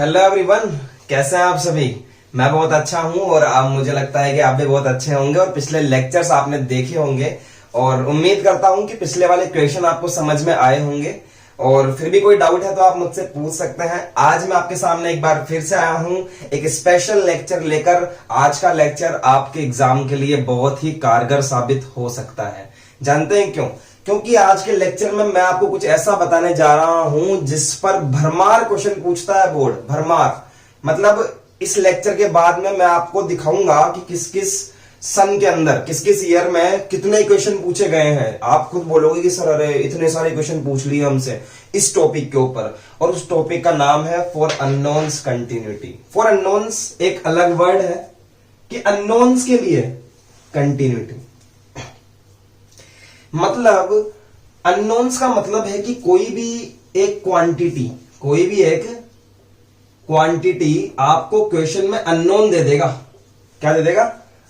Hello everyone, कैसे हैं आप सभी। मैं बहुत अच्छा हूं और अब मुझे लगता है कि आप भी बहुत अच्छे होंगे और पिछले लेक्चर्स आपने देखे होंगे और उम्मीद करता हूं कि पिछले वाले क्वेश्चन आपको समझ में आए होंगे। और फिर भी कोई डाउट है तो आप मुझसे पूछ सकते हैं। आज मैं आपके सामने एक बार फिर से आया हूं एक स्पेशल लेक्चर लेकर। आज का लेक्चर आपके एग्जाम के लिए बहुत ही कारगर साबित हो सकता है। जानते हैं क्यों? क्योंकि आज के लेक्चर में मैं आपको कुछ ऐसा बताने जा रहा हूं जिस पर भरमार क्वेश्चन पूछता है बोर्ड। भरमार मतलब इस लेक्चर के बाद में मैं आपको दिखाऊंगा कि किस किस सन के अंदर, किस किस ईयर में कितने क्वेश्चन पूछे गए हैं। आप खुद बोलोगे कि सर अरे इतने सारे क्वेश्चन पूछ लिए हमसे इस टॉपिक के ऊपर। और उस टॉपिक का नाम है for unknowns continuity. For unknowns एक अलग वर्ड है कि अननोन्स के लिए कंटिन्यूटी। मतलब अननोन्स का मतलब है कि कोई भी एक क्वांटिटी आपको क्वेश्चन में अननोन दे देगा। क्या दे देगा?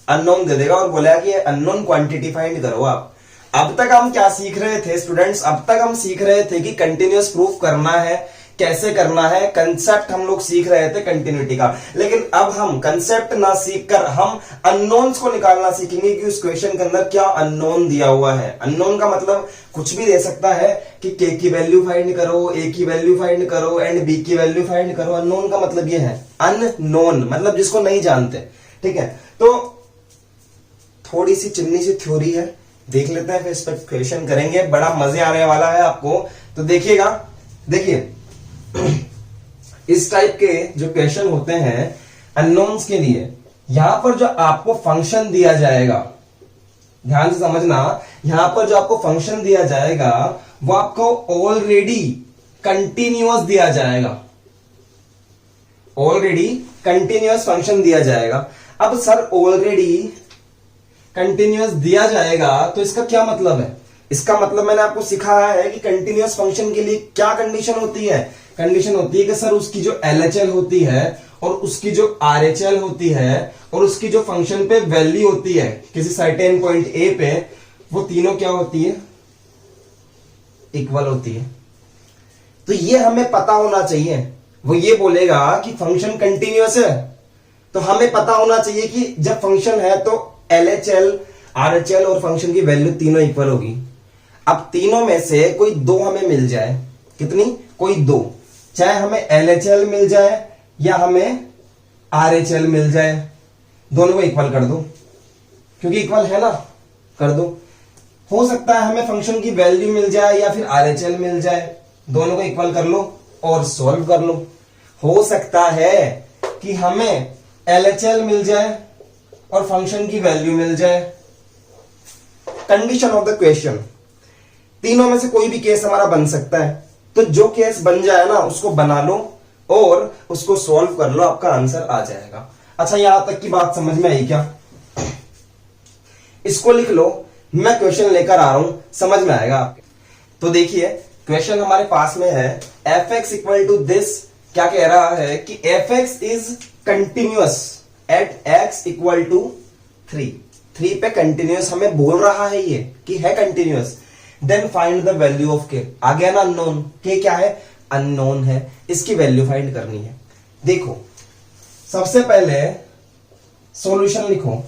अननोन दे देगा और बोला कि ये अननोन क्वांटिटी फाइंड करो आप। अब तक हम क्या सीख रहे थे स्टूडेंट्स? अब तक हम सीख रहे थे कि कंटिन्यूअस प्रूफ करना है, कैसे करना है। कंसेप्ट हम लोग सीख रहे थे कंटिन्यूटी का। लेकिन अब हम कंसेप्ट ना सीखकर हम अननोन्स को निकालना सीखेंगे कि उस क्वेश्चन के अंदर क्या अननोन दिया हुआ है। अननोन का मतलब कुछ भी दे सकता है कि के की वैल्यू फाइंड करो, ए की वैल्यू फाइंड करो एंड बी की वैल्यू फाइंड करो। अननोन का मतलब ये है, अननोन मतलब जिसको नहीं जानते। ठीक है, तो थोड़ी सी चिन्नी सी थ्योरी है, देख लेते हैं, फिर इस पर क्वेश्चन करेंगे। बड़ा मजे आने वाला है आपको, तो देखिएगा। देखिए इस टाइप के जो क्वेश्चन होते हैं अननोन्स के लिए, यहां पर जो आपको फंक्शन दिया जाएगा, ध्यान से समझना, यहां पर जो आपको फंक्शन दिया जाएगा वो आपको ऑलरेडी कंटिन्यूअस दिया जाएगा। ऑलरेडी कंटिन्यूअस फंक्शन दिया जाएगा। अब सर ऑलरेडी कंटिन्यूअस दिया जाएगा तो इसका क्या मतलब है? इसका मतलब मैंने आपको सिखाया है कि कंटिन्यूअस फंक्शन के लिए क्या कंडीशन होती है। कंडीशन होती है कि सर उसकी जो LHL होती है और उसकी जो RHL होती है और उसकी जो फंक्शन पे वैल्यू होती है किसी सर्टेन पॉइंट A पे, वो तीनों क्या होती है? इक्वल होती है। तो ये हमें पता होना चाहिए। वो ये बोलेगा कि फंक्शन कंटिन्यूअस है तो हमें पता होना चाहिए कि जब फंक्शन है तो LHL, RHL और फंक्शन की वैल्यू तीनों इक्वल होगी। अब तीनों में से कोई दो हमें मिल जाए। कितनी? कोई दो, चाहे हमें LHL मिल जाए या हमें RHL मिल जाए, दोनों को इक्वल कर दो क्योंकि इक्वल है ना, कर दो। हो सकता है हमें फंक्शन की वैल्यू मिल जाए या फिर RHL मिल जाए, दोनों को इक्वल कर लो और सॉल्व कर लो। हो सकता है कि हमें LHL मिल जाए और फंक्शन की वैल्यू मिल जाए। कंडीशन ऑफ द क्वेश्चन, तीनों में से कोई भी केस हमारा बन सकता है। तो जो केस बन जाए ना उसको बना लो और उसको सॉल्व कर लो, आपका आंसर आ जाएगा। अच्छा, यहां तक की बात समझ में आई क्या? इसको लिख लो, मैं क्वेश्चन लेकर आ रहा हूं, समझ में आएगा आपके। तो देखिए क्वेश्चन हमारे पास में है fx इक्वल टू दिस। क्या कह रहा है कि fx is continuous at x equal to 3 पे कंटिन्यूअस हमें बोल रहा है ये कि है continuous. Then find the value of K. आ गया ना अननोन। के क्या है? अननोन है, इसकी वैल्यू फाइंड करनी है। देखो सबसे पहले सॉल्यूशन लिखो।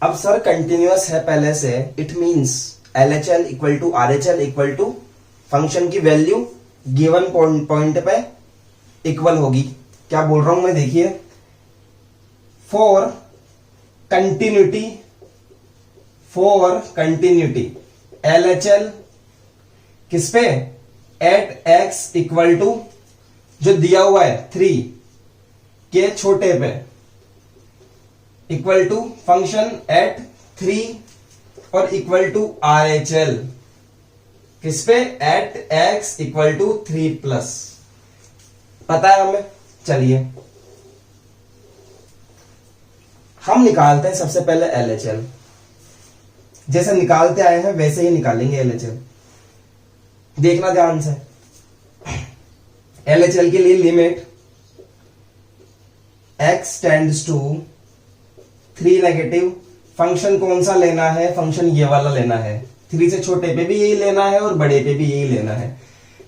अब सर कंटिन्यूअस है पहले से, it means LHL equal to RHL equal to function की वैल्यू गिवन पॉइंट पे इक्वल होगी। क्या बोल रहा हूं मैं? देखिए फॉर कंटिन्यूटी LHL किस पे? एट x इक्वल टू जो दिया हुआ है 3 के छोटे पे इक्वल टू फंक्शन एट 3 और इक्वल टू RHL किस पे? At x equal to 3 plus. पता है हमें? चलिए हम निकालते हैं सबसे पहले LHL। जैसे निकालते आए हैं वैसे ही निकालेंगे LHL। देखना ध्यान से। LHL के लिए limit x tends to 3 negative. Function कौन सा लेना है? फंक्शन ये वाला लेना है। 3 से छोटे पे भी यही लेना है और बड़े पे भी यही लेना है।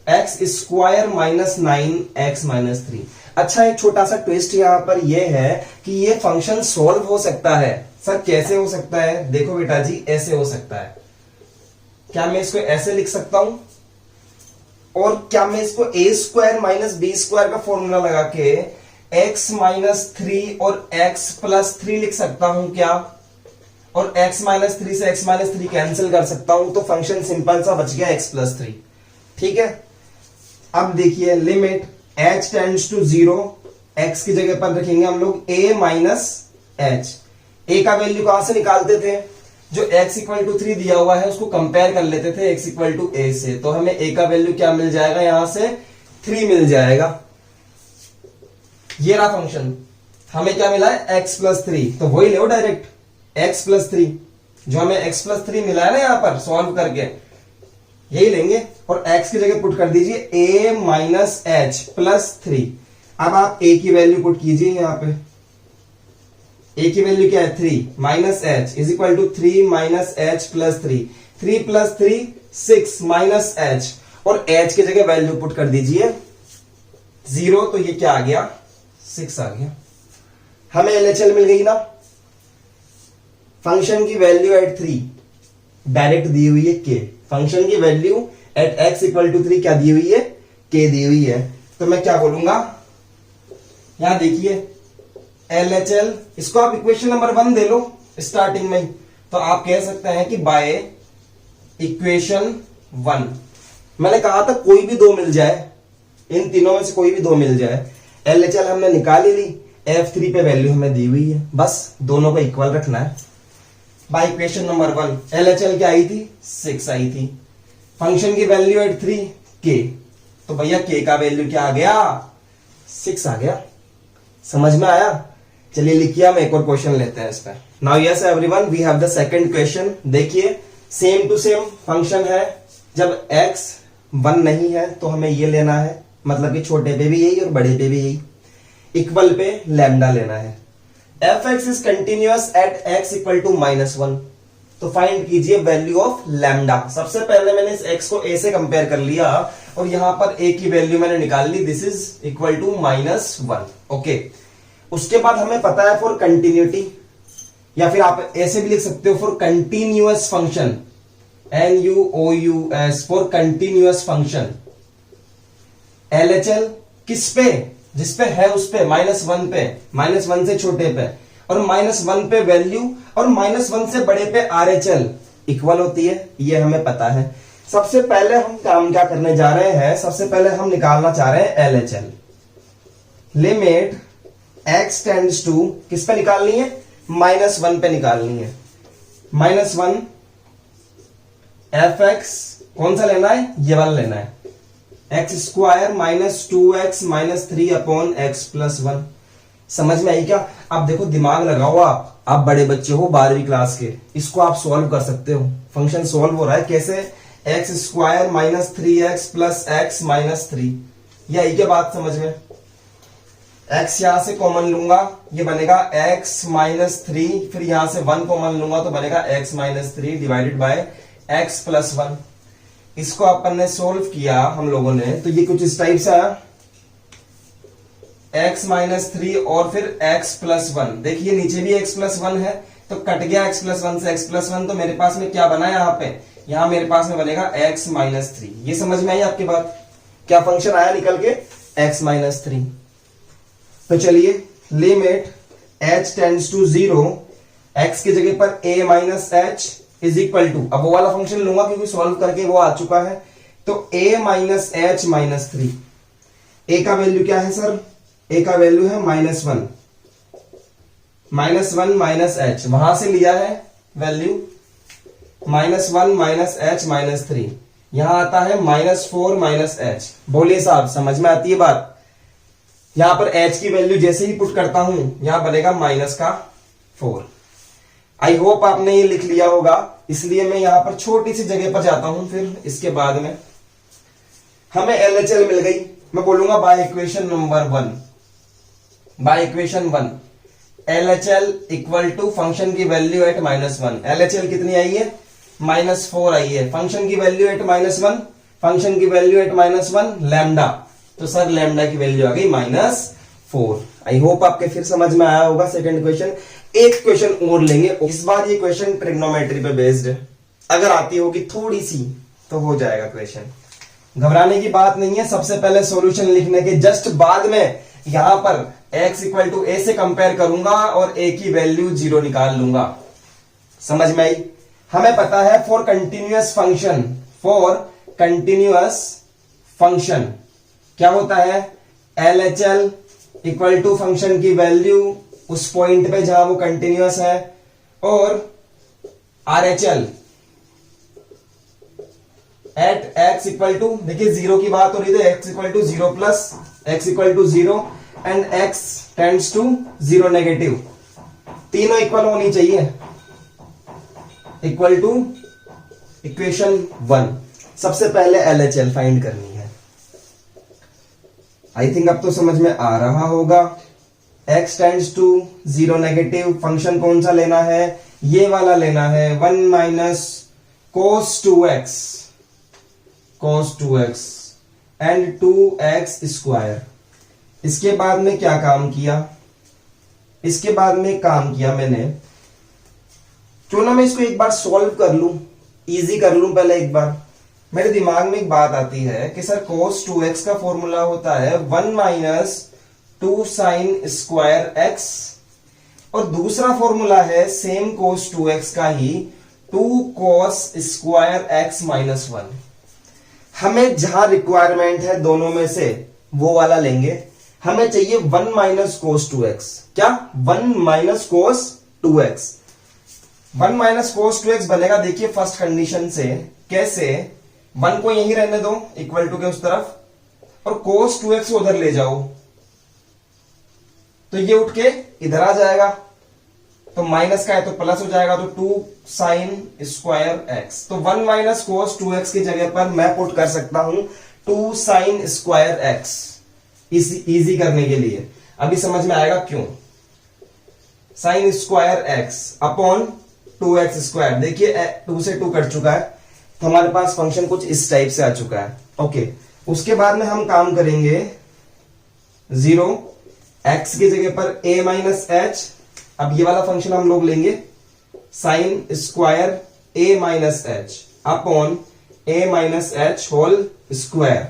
x square minus 9 x minus 3। अच्छा, एक छोटा सा ट्विस्ट यहाँ पर यह है कि ये फंक्शन सॉल्व हो सकता है। सर कैसे हो सकता है? देखो बेटा जी, ऐसे हो सकता है। क्या मैं इसको ऐसे लिख सकता हूं? और क्या मैं इसको a square minus B square का फॉर्मूला लगा के x माइनस 3 और x प्लस 3 लिख सकता हूं क्या? और x माइनस 3 से x माइनस 3 कैंसिल कर सकता हूं, तो फंक्शन सिंपल सा बच गया x प्लस 3। ठीक है, अब देखिए limit h tends to 0, x की जगह पर रखेंगे हम लोग a माइनस h। a का वैल्यू कहां से निकालते थे? जो x इक्वल टू 3 दिया हुआ है उसको कंपेयर कर लेते थे x इक्वल टू a से, तो हमें a का वैल्यू क्या मिल जाएगा? यहां से 3 मिल जाएगा। ये रहा फंक्शन, हमें क्या मिला है? x प्लस 3, तो वही ले डायरेक्ट x प्लस 3, जो हमें x प्लस 3 मिला है ना यहां पर सॉल्व करके, यही लेंगे और x की जगह पुट कर दीजिए a माइनस h प्लस 3। अब आप a की वैल्यू पुट कीजिए यहां पे, a की वैल्यू क्या है? 3 minus h is equal to 3 minus h plus 3, 3 plus 3 6 minus h, और h की जगह वैल्यू पुट कर दीजिए 0, तो ये क्या आ गया? 6 आ गया। हमें LHL मिल गई ना। फंक्शन की वैल्यू एट 3 डायरेक्ट दी हुई है k, फंक्शन की value at x equal to 3 क्या दी हुई है? k दी हुई है। तो मैं क्या बोलूंगा? यहां देखिए LHL, इसको आप इक्वेशन नंबर 1 दे लो स्टार्टिंग में, तो आप कह सकते हैं कि बाय इक्वेशन 1, मैंने कहा था कोई भी दो मिल जाए, इन तीनों में से कोई भी दो मिल जाए। LHL हमने निकाल ही ली, F3 पे वैल्यू हमें दी हुई है, बस दोनों को इक्वल रखना है। बाय इक्वेशन नंबर 1 LHL क्या आई थी? 6 आई थी। फंक्शन की वैल्यू एट 3 k, तो भैया k का वैल्यू क्या आ गया? 6 आ गया। समझ में आया? चलिए लिखिए, हम एक और क्वेश्चन लेते हैं इस पर। Now yes everyone, we have the second question. देखिए सेम टू सेम फंक्शन है, जब x 1 नहीं है तो हमें ये लेना है, मतलब कि छोटे पे भी यही और बड़े पे भी यही, इक्वल पे लैम्डा लेना है। fx is continuous at x equal to -1, तो फाइंड कीजिए वैल्यू ऑफ लैम्डा। सबसे पहले मैंने इस x को a से कंपेयर कर लिया और यहां पर a की वैल्यू मैंने निकाल ली, this is equal to -1। Okay, उसके बाद हमें पता है फॉर कंटिन्यूटी, या फिर आप ऐसे भी लिख सकते हो for continuous function, NUOUS, for continuous function. LHL किस पे? जिस पे है उस पे, -1 पे, -1 से छोटे पे, और -1 पे वैल्यू और -1 से बड़े पे RHL इक्वल होती है, ये हमें पता है। सबसे पहले हम काम क्या करने जा रहे हैं? सबसे पहले हम निकालना चाह रहे हैं LHL। Limit x tends to, किस पे निकालनी है? -1 पे निकालनी है। -1 fx कौन सा लेना है? ये वाला लेना है, x square minus 2x minus 3 upon x plus 1। समझ में आई क्या? आप देखो, दिमाग लगाओ, आप बड़े बच्चे हो 12वीं क्लास के, इसको आप सॉल्व कर सकते हो। फंक्शन सॉल्व हो रहा है कैसे? x square minus 3x plus x minus 3, ये आई क्या बात समझ में? x यहां से कॉमन लूंगा, ये बनेगा x माइनस 3, फिर यहां से 1 कॉमन लूंगा तो बनेगा x minus 3 divided by x plus 1। इसको अपन ने सोल्व किया हम लोगों ने, तो ये कुछ इस टाइप से आया, x माइनस 3 और फिर x प्लस 1। देखिए नीचे भी x प्लस 1 है, तो कट गया x प्लस 1 से x प्लस 1, तो मेरे पास में क्या बना यहाँ पे? यहाँ मेरे पास में बनेगा x माइनस 3। ये समझ में आई आपकी बात? क्या फंक्शन आया निकल के? x minus 3। तो चलिए limit h tends to 0, x की जगह पर a minus h is equal to, अब वो वाला फंक्शन लूंगा क्योंकि सॉल्व करके वो आ चुका है, तो a minus h minus 3। a का वैल्यू क्या है सर? a का वैल्यू है -1, -1 माइनस h, वहां से लिया है वैल्यू, -1 माइनस h माइनस 3, यहां आता है -4 माइनस h। बोलिए साहब, समझ में आती है बात? यहां पर h की वैल्यू जैसे ही पुट करता हूं, यहां बनेगा -4। आई होप आपने ये लिख लिया होगा, इसलिए मैं यहां पर छोटी सी जगह पर जाता हूं। फिर इसके बाद में हमें LHL मिल गई, मैं बोलूंगा by equation number 1, by equation 1 LHL equal to function की वैल्यू एट -1। LHL कितनी आई है? -4 आई है। फंक्शन की वैल्यू एट -1, फंक्शन की वैल्यू एट -1 लैम्डा, तो सर लैम्डा की वैल्यू आ गई 4। आई होप आपके फिर समझ में आया होगा सेकंड क्वेश्चन। एक क्वेश्चन और लेंगे, इस बार ये क्वेश्चन ट्रिग्नोमेट्री पे बेस्ड है, अगर आती होगी थोड़ी सी तो हो जाएगा क्वेश्चन, घबराने की बात नहीं है। सबसे पहले सॉल्यूशन लिखने के जस्ट बाद में यहां पर x इक्वल टू a से कंपेयर करूंगा और a की वैल्यू 0 निकाल लूंगा। समझ में आई? हमें पता है फॉर कंटिन्यूअस फंक्शन क्या होता है, LHL इक्वल टू फंक्शन की वैल्यू उस पॉइंट पे जहां वो कंटिन्यूअस है, और RHL at x equal to, देखिए 0 की बात हो रही है, x equal to 0 plus x equal to 0 and x tends to 0 negative, तीनों इक्वल होनी चाहिए, इक्वल टू इक्वेशन 1। सबसे पहले LHL फाइंड करनी है। आई थिंक अब तो समझ में आ रहा होगा। x tends to 0 negative, function कौन सा लेना है, ये वाला लेना है, 1 minus cos 2x and 2x square. इसके बाद में क्या काम किया, इसके बाद में काम किया मैंने, क्यों ना मैं इसको एक बार सॉल्व कर लूं, इजी कर लूं पहले एक बार। मेरे दिमाग में एक बात आती है कि सर cos 2x का फॉर्मूला होता है 1 माइनस 2 साइन स्क्वायर x, और दूसरा फॉर्मूला है सेम cos 2x का ही 2 cos स्क्वायर x माइनस 1। हमें जहां रिक्वायरमेंट है दोनों में से वो वाला लेंगे। हमें चाहिए 1 माइनस cos 2x, क्या 1 minus cos 2x, 1 minus cos 2x बनेगा, देखिए फर्स्ट कंडीशन से कैसे, 1 को यहीं रहने दो इक्वल टू के उस तरफ, और cos 2x उधर ले जाओ तो ये उठ के इधर आ जाएगा, तो माइनस का है तो प्लस हो जाएगा, तो 2 साइन स्क्वायर x। तो 1 माइनस cos 2x की जगह पर मैं पुट कर सकता हूं 2 साइन स्क्वायर x, इजी करने के लिए। अभी समझ में आएगा क्यों। Sine square x upon 2x square, देखिए 2 से 2 कट चुका है, तो हमारे पास फंक्शन कुछ इस टाइप से आ चुका है। ओके, उसके बाद में हम काम करेंगे 0, x की जगह पर a माइनस h। अब ये वाला फंक्शन हम लोग लेंगे sine square a minus h upon a minus h whole square.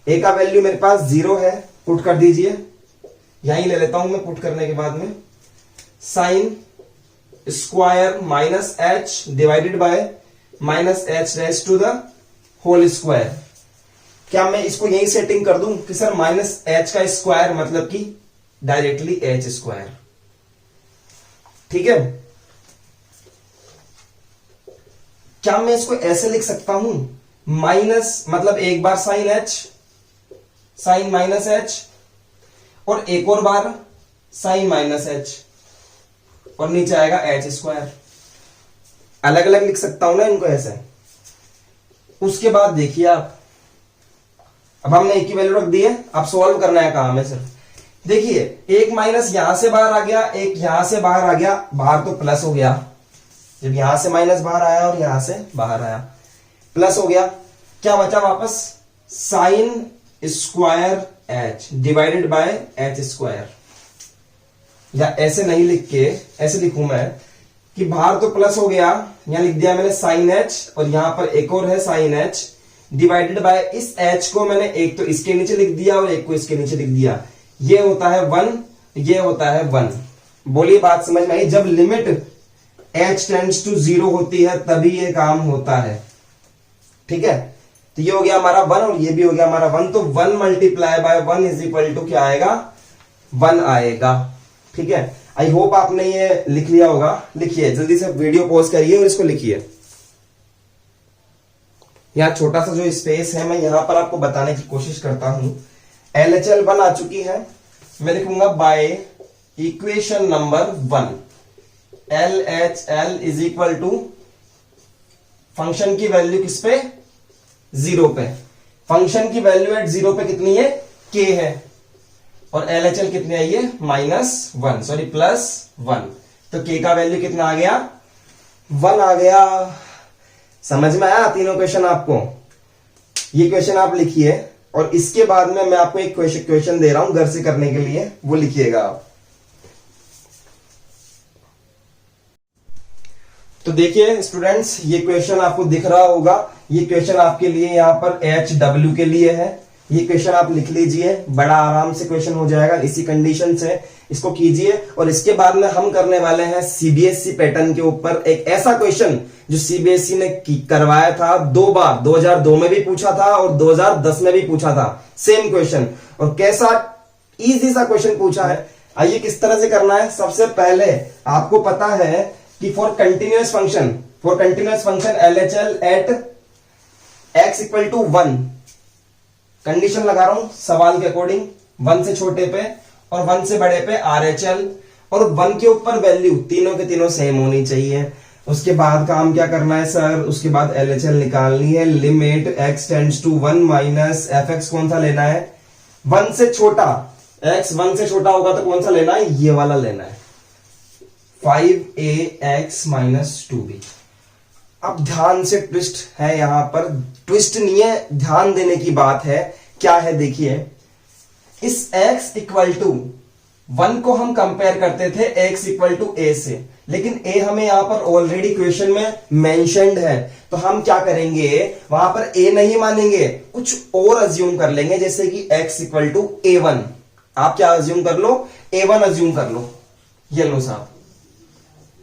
a का वैल्यू मेरे पास 0 है, पुट कर दीजिए, यहीं ले लेता हूं मैं पुट करने के बाद में, sine square minus h divided by minus h raise to the whole square. क्या मैं इसको यही सेटिंग कर दूं कि सर माइनस h का स्क्वायर मतलब कि डायरेक्टली h स्क्वायर, ठीक है। क्या मैं इसको ऐसे लिख सकता हूं, माइनस मतलब एक बार sine h, sine minus h, और एक और बार साइन माइनस h, और नीचे आएगा h स्क्वायर। अलग अलग लिख सकता हूं ना इनको ऐसे। उसके बाद देखिए आप, अब हमने एक की वैल्यू रख दी है, अब सॉल्व करना है काम है सिर्फ। देखिए एक माइनस यहां से बाहर आ गया, एक यहां से बाहर आ गया, बाहर तो प्लस हो गया, जब यहां से माइनस बाहर आया और यहां से बाहर आया प्लस हो गया, क्या बचा वापस, sine square h divided bye h square. या ऐसे नहीं लिख के ऐसे लिखूं मैं कि बाहर तो प्लस हो गया, यहां लिख दिया मैंने साइन h, और यहां पर एक और है साइन h डिवाइडेड बाय, इस h को मैंने एक तो इसके नीचे लिख दिया और एक को इसके नीचे लिख दिया, ये होता है 1, ये होता है 1। बोलिए बात समझ में आई। जब लिमिट h टेंड्स टू 0 होती है तभी ये काम होता है, ठीक है। तो ये हो गया हमारा 1 और ये भी हो गया हमारा 1, तो 1 multiply by 1 is equal to क्या आएगा, 1 आएगा, ठीक है। आई होप आपने ये लिख लिया होगा। लिखिए जल्दी से, वीडियो पॉज करिए और इसको लिखिए। यहां छोटा सा जो स्पेस है मैं यहां पर आपको बताने की कोशिश करता हूं। LHL 1 आ चुकी है, मैं लिखूंगा by equation number 1, LHL is equal to function की वैल्यू किस पे, 0 पे। फंक्शन की वैल्यू एट 0 पे कितनी है, k है, और LHL कितनी आई है, -1, सॉरी +1। तो k का वैल्यू कितना आ गया, 1 आ गया। समझ में आया तीनों क्वेश्चन आपको। ये क्वेश्चन आप लिखिए और इसके बाद में मैं आपको एक क्वेश्चन दे रहा हूं घर से करने के लिए, वो लिखिएगा आप। तो देखिए स्टूडेंट्स, ये क्वेश्चन आपको दिख रहा होगा, ये क्वेश्चन आपके लिए यहाँ पर HW के लिए है। ये क्वेश्चन आप लिख लीजिए, बड़ा आराम से क्वेश्चन हो जाएगा। इसी कंडीशन से इसको कीजिए और इसके बाद में हम करने वाले हैं सीबीएसई पैटर्न के ऊपर एक ऐसा क्वेश्चन जो सीबीएसई ने करवाया था 2 बार, 2002 में भी पूछा था और 2010 में भी पूछा था, सेम क्वेश्चन। और कैसा इजी सा क्वेश्चन पूछा है। आइए किस तरह से करना है। सबसे पहले आपको पता है कि for continuous function LHL at x equal to 1, condition लगा रहा हूं सवाल के अकॉर्डिंग, 1 से छोटे पे और 1 से बड़े पे RHL, और 1 के ऊपर वैल्यू तीनों के तीनों सेम होनी चाहिए। उसके बाद काम क्या करना है सर, उसके बाद LHL निकालनी है। Limit x tends to 1 minus fx कौन सा लेना है, 1 से छोटा, x 1 से छोटा होगा तो कौन सा लेना है, ये वाला लेना है, 5ax माइनस 2b। अब ध्यान से ट्विस्ट है, यहां पर ट्विस्ट नहीं है, ध्यान देने की बात है। क्या है देखिए, इस x इक्वल टू 1 को हम कंपेयर करते थे x इक्वल टू a से, लेकिन a हमें यहां पर ऑलरेडी क्वेश्चन में मेंशन्ड है, तो हम क्या करेंगे, वहां पर a नहीं मानेंगे, कुछ और अज्यूम कर लेंगे, जैसे कि x इक्वल टू a1। आप क्या अज्यूम कर लो, a1 अज्यूम कर लो। ये लो साहब,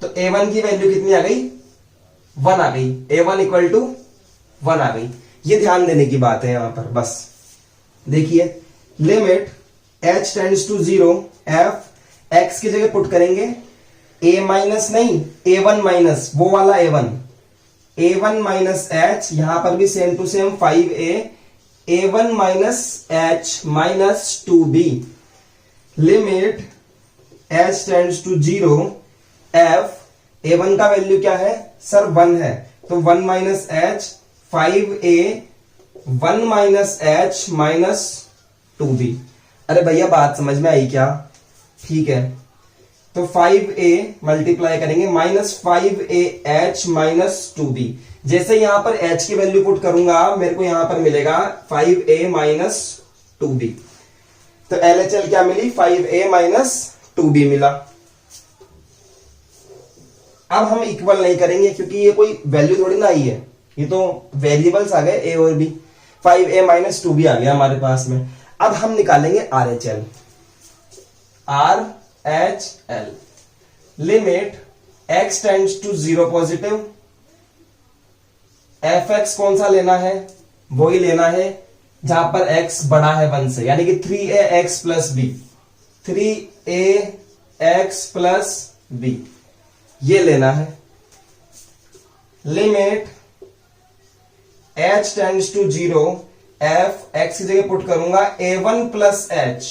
तो a1 की वैल्यू कितनी आ गई, 1 आ गई, a1 इक्वल टू 1 आ गई। ये ध्यान देने की बात है यहां पर। बस देखिए, limit h tends to 0 f x की जगह पुट करेंगे, a माइनस नहीं, a1 माइनस, वो वाला a1 माइनस h, यहां पर भी same to same 5a1 minus h minus 2b। Limit h tends to 0 f, a1 का वैल्यू क्या है सर, 1 है, तो 1 minus h, 5a 1 minus h minus 2b। अरे भैया बात समझ में आई क्या, ठीक है। तो 5a मल्टीप्लाई करेंगे माइनस 5ah माइनस 2b। जैसे यहां पर h की वैल्यू पुट करूंगा, मेरे को यहां पर मिलेगा 5a माइनस 2b। तो LHL क्या मिली, 5a माइनस 2b मिला। अब हम इक्वल नहीं करेंगे क्योंकि ये कोई वैल्यू थोड़ी ना आई है, ये तो वेरिएबल्स आ गए a और b। 5a माइनस 2b आ गया हमारे पास में। अब हम निकालेंगे RHL। Limit x tends to 0 positive, fx कौन सा लेना है, वही लेना है जहां पर x बड़ा है 1 से, यानी कि 3ax plus b, 3ax plus b ये लेना है। Limit h tends to 0 f x की जगह पुट करूंगा a1 प्लस h,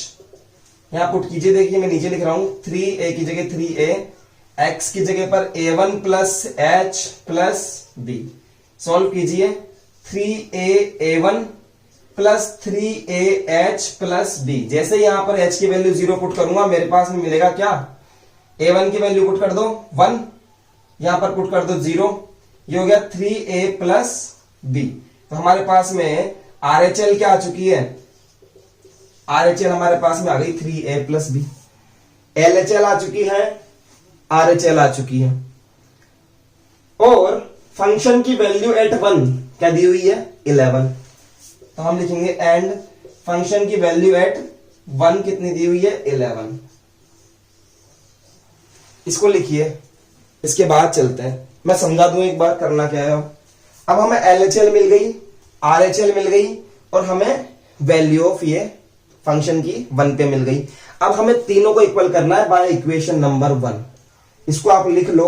यहां पुट कीजिए, देखिए मैं नीचे लिख रहा हूं 3a की जगह 3a, x की जगह पर a1 plus h plus b। Solve कीजिए, 3a1 plus 3ah plus b। जैसे यहां पर h की वैल्यू 0 पुट करूंगा, मेरे पास में मिलेगा क्या, a1 की वैल्यू पुट कर दो 1, यहां पर पुट कर दो 0, ये हो गया 3a प्लस b। तो हमारे पास में RHL क्या आ चुकी है, RHL हमारे पास में आ गई 3a प्लस b। LHL आ चुकी है, RHL आ चुकी है। और फंक्शन की वैल्यू एट 1 क्या दी हुई है, 11। तो हम लिखेंगे एंड फंक्शन की वैल्यू एट 1 कितनी दी हुई है, 11। इसको लिखिए, इसके बाद चलते हैं, मैं समझा दूं एक बार करना क्या है। अब हमें LHL मिल गई, RHL मिल गई और हमें वैल्यू ऑफ ये फंक्शन की 1 पे मिल गई। अब हमें तीनों को इक्वल करना है बाय इक्वेशन नंबर 1। इसको आप लिख लो,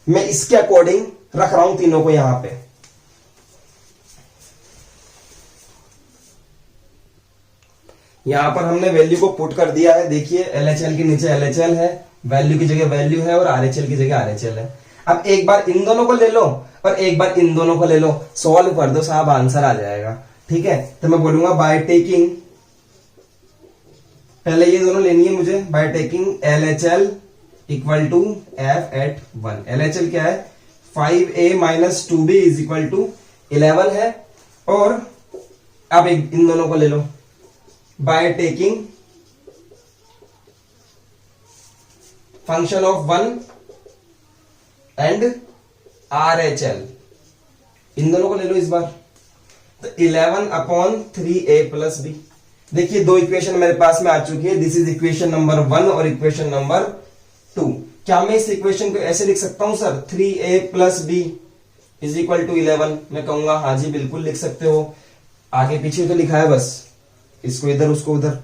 मैं इसके अकॉर्डिंग रख रहा हूं तीनों को यहां पे। यहां पर हमने वैल्यू को पुट कर दिया है, देखिए LHL के नीचे LHL है, वैल्यू की जगह वैल्यू है और RHL की जगह RHL है। अब एक बार इन दोनों को ले लो और एक बार इन दोनों को ले लो, सॉल्व कर दो साहब, आंसर आ जाएगा। ठीक है, तो मैं बोलूंगा बाय टेकिंग, पहले ये दोनों लेनी है मुझे, by taking LHL equal to f at 1। LHL क्या है, 5a minus 2b is equal to 11 है, और अब इन दोनों को ले लो, by taking function of 1 and RHL, इन दोनों को ले लो इस बार। तो 11/3a प्लस बी। देखिए दो इक्वेशन मेरे पास में आ चुकी है, दिस इज इक्वेशन नंबर 1 और इक्वेशन नंबर 2। क्या मैं इस इक्वेशन को ऐसे लिख सकता हूं sir, 3a plus b is equal to 11? मैं कहूंगा हाँ जी बिल्कुल लिख सकते हो, आगे पीछे तो लिखा है बस, इसको इधर उसको उधर।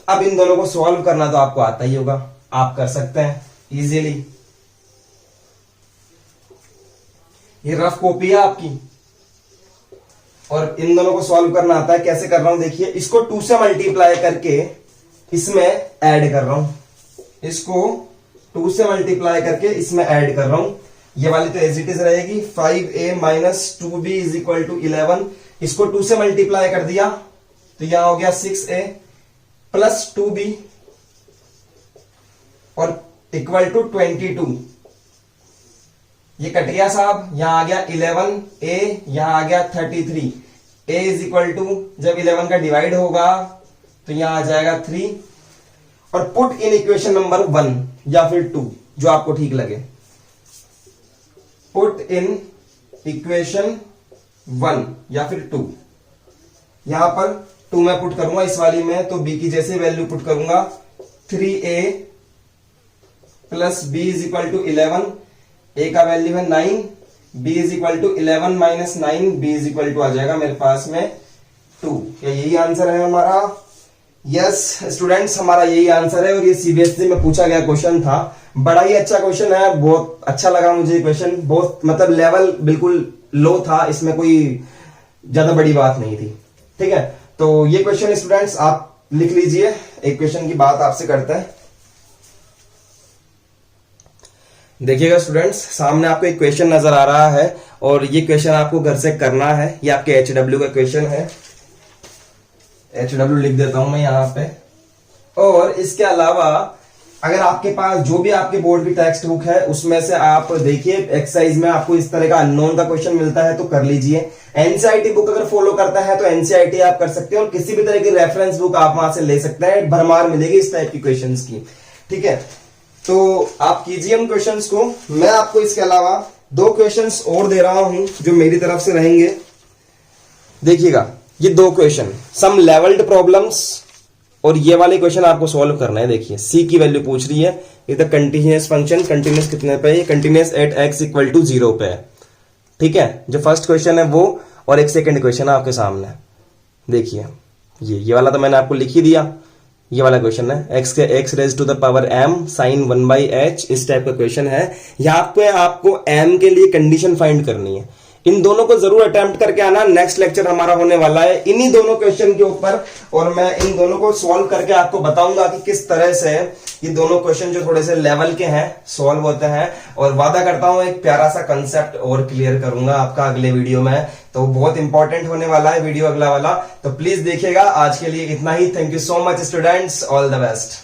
अब इन दोनों को सॉल्व करना तो आपको आता ही होगा, आप कर सकते हैं इजीली। ये रफ कॉपी है आपकी और इन दोनों को सॉल्व करना आता है। कैसे कर रहा हूं देखिए, इसको 2 से मल्टीप्लाई करके इसमें ऐड कर रहा हूं, इसको 2 से मल्टीप्लाई करके इसमें ऐड कर रहा हूं। ये वाली तो एज इट इज रहेगी, 5a minus 2b is equal to 11। इसको 2 से मल्टीप्लाई कर दिया तो यहां हो गया 6a प्लस 2b और इक्वल टू 22। ये कट गया साहब, यहां आ गया 11a, यहां आ गया 33। a इज इक्वल टू, जब 11 का डिवाइड होगा तो यहां आ जाएगा 3 और पुट इन इक्वेशन नंबर 1 या फिर 2 जो आपको ठीक लगे। पुट इन इक्वेशन 1 या फिर 2, यहां पर 2 मैं पुट करूंगा इस वाली में, तो b की जैसे वैल्यू पुट करूंगा 3a plus b is equal to 11, a का वैल्यू है 9, b is equal to 11 minus 9, b is equal to आ जाएगा मेरे पास में 2। क्या यही आंसर है हमारा? यस स्टूडेंट्स, हमारा यही आंसर है और ये सीबीएसई में पूछा गया क्वेश्चन था। बड़ा ही अच्छा क्वेश्चन है, बहुत अच्छा लगा मुझे क्वेश्चन, बहुत मतलब लेवल बिल्कुल लो था, इसमें कोई ज्यादा बड़ी बात नहीं थी। ठीक है, तो ये क्वेश्चन स्टूडेंट्स आप लिख लीजिए। एक क्वेश्चन की बात आपसे करते हैं। देखिएगा स्टूडेंट्स, सामने आपको एक क्वेश्चन नजर आ रहा है और ये क्वेश्चन आपको घर से करना है। ये आपके HW का क्वेश्चन है, HW लिख देता हूं मैं यहां पे। और इसके अलावा अगर आपके पास जो भी आपके बोर्ड की टेक्स्ट बुक है उसमें से आप देखिए एक्सरसाइज में आपको इस तरह का अननोन का क्वेश्चन मिलता है तो कर लीजिए। एनसीईआरटी बुक अगर फॉलो करता है तो एनसीईआरटी आप कर सकते हैं और किसी भी तरह की रेफरेंस बुक आप वहां से ले सकते हैं, भरमार मिलेगी इस टाइप की क्वेश्चंस की। ठीक है, तो आप कीजिए उन क्वेश्चंस को। मैं आपको इसके अलावा 2 क्वेश्चंस और दे रहा हूं जो मेरी तरफ से रहेंगे। देखिएगा ये 2 क्वेश्चन, सम लेवल्ड प्रॉब्लम्स, और ये वाले क्वेश्चन आपको सॉल्व करना है। देखिए सी की वैल्यू पूछ रही है, ये द कंटिन्यूअस फंक्शन, कंटिन्यूअस कितने पे है? Continuous at x equal to 0 पे है। ठीक है, जो फर्स्ट क्वेश्चन है वो, और एक सेकंड क्वेश्चन है आपके सामने। देखिए ये वाला तो मैंने आपको लिख ही दिया, ये वाला क्वेश्चन है x के x raise to the power m sine 1/h, इस टाइप का क्वेश्चन है। यहाँ पे आपको m के लिए कंडीशन फाइंड करनी है। इन दोनों को जरूर अटेम्प्ट करके आना। नेक्स्ट लेक्चर हमारा होने वाला है इन्हीं दोनों क्वेश्चन के ऊपर और मैं इन दोनों को सॉल्व करके आपको बताऊंगा कि किस तरह से ये दोनों क्वेश्चन जो थोड़े से लेवल के हैं सॉल्व होते हैं। और वादा करता हूं एक प्यारा सा कंसेप्ट और क्लियर करूंगा आपका अगले वीडियो में, तो बहुत इंपॉर्टेंट होने वाला है वीडियो अगला वाला। तो प्लीज देखिएगा। आज के लिए इतना ही। Thank you so much students, all the best.